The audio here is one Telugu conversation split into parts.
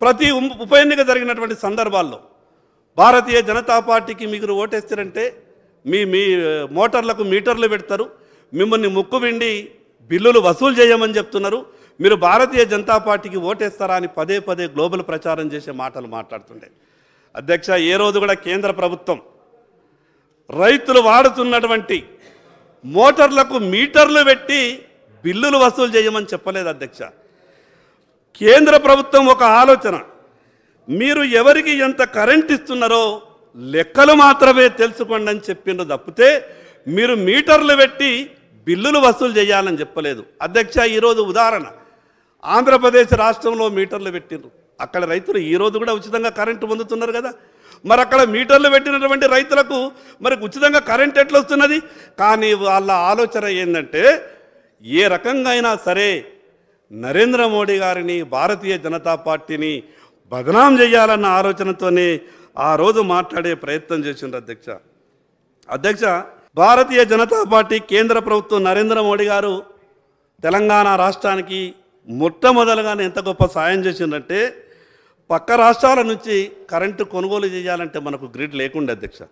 ప్రతి ఉప ఎన్నిక జరిగినటువంటి సందర్భాల్లో భారతీయ జనతా పార్టీకి మీరు ఓటేస్తారంటే మీ మీ మోటార్లకు మీటర్లు పెడతారు, మిమ్మల్ని ముక్కు విండి బిల్లులు వసూలు చేయమని చెప్తున్నారు. మీరు భారతీయ జనతా పార్టీకి ఓటేస్తారా అని పదే పదే గ్లోబల్ ప్రచారం చేసే మాటలు మాట్లాడుతుండే. అధ్యక్ష, ఏ రోజు కూడా కేంద్ర ప్రభుత్వం రైతులు వాడుతున్నటువంటి మోటార్లకు మీటర్లు పెట్టి బిల్లులు వసూలు చేయమని చెప్పలేదు అధ్యక్ష. కేంద్ర ప్రభుత్వం ఒక ఆలోచన, మీరు ఎవరికి ఎంత కరెంట్ ఇస్తున్నారో లెక్కలు మాత్రమే తెలుసుకోండి అని చెప్పిండ్రు తప్పితే మీరు మీటర్లు పెట్టి బిల్లులు వసూలు చేయాలని చెప్పలేదు అధ్యక్ష. ఈరోజు ఉదాహరణ, ఆంధ్రప్రదేశ్ రాష్ట్రంలో మీటర్లు పెట్టిండ్రు, అక్కడ రైతులు ఈరోజు కూడా ఉచితంగా కరెంటు పొందుతున్నారు కదా. మరి అక్కడ మీటర్లు పెట్టినటువంటి రైతులకు మరి ఉచితంగా కరెంట్ ఎట్లా వస్తున్నది? కానీ వాళ్ళ ఆలోచన ఏంటంటే ఏ రకంగా అయినా సరే నరేంద్ర మోడీ గారిని, భారతీయ జనతా పార్టీని బదనాం చేయాలన్న ఆలోచనతోనే ఆ రోజు మాట్లాడే ప్రయత్నం చేసిండ్రు అధ్యక్ష. అధ్యక్ష, భారతీయ జనతా పార్టీ కేంద్ర ప్రభుత్వం నరేంద్ర మోడీ గారు తెలంగాణ రాష్ట్రానికి మొట్టమొదలుగానే ఎంత గొప్ప సాయం చేసిందంటే, పక్క రాష్ట్రాల నుంచి కరెంటు కొనుగోలు చేయాలంటే మనకు గ్రిడ్ లేకుండా అధ్యక్ష.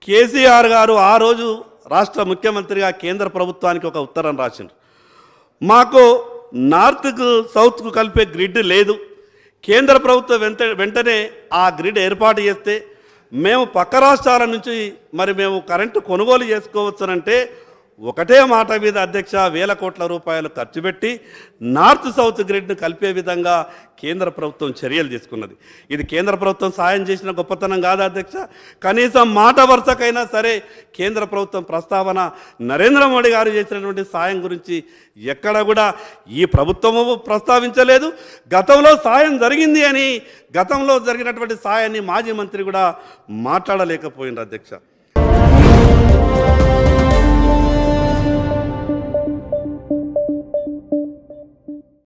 కేసీఆర్ గారు ఆ రోజు రాష్ట్ర ముఖ్యమంత్రిగా కేంద్ర ప్రభుత్వానికి ఒక ఉత్తరం రాసిండ్రు, మాకు నార్త్కు సౌత్కు కలిపే గ్రిడ్ లేదు, కేంద్ర ప్రభుత్వం వెంటనే ఆ గ్రిడ్ ఏర్పాటు చేస్తే మేము పక్క రాష్ట్రాల నుంచి మరి మేము కరెంటు కొనుగోలు చేసుకోవచ్చునంటే ఒకటే మాట మీద అధ్యక్ష 1000 కోట్ల రూపాయలు ఖర్చు పెట్టి నార్త్ సౌత్ గ్రిడ్ను కలిపే విధంగా కేంద్ర ప్రభుత్వం చర్యలు తీసుకున్నది. ఇది కేంద్ర ప్రభుత్వం సాయం చేసిన గొప్పతనం కాదా అధ్యక్ష? కనీసం మాట వరుసకైనా సరే కేంద్ర ప్రభుత్వం ప్రస్తావన నరేంద్ర మోడీ గారు చేసినటువంటి సాయం గురించి ఎక్కడ కూడా ఈ ప్రభుత్వము ప్రస్తావించలేదు. గతంలో సాయం జరిగింది అని గతంలో జరిగినటువంటి సాయాన్ని మాజీ మంత్రి కూడా మాట్లాడలేకపోయింది అధ్యక్ష.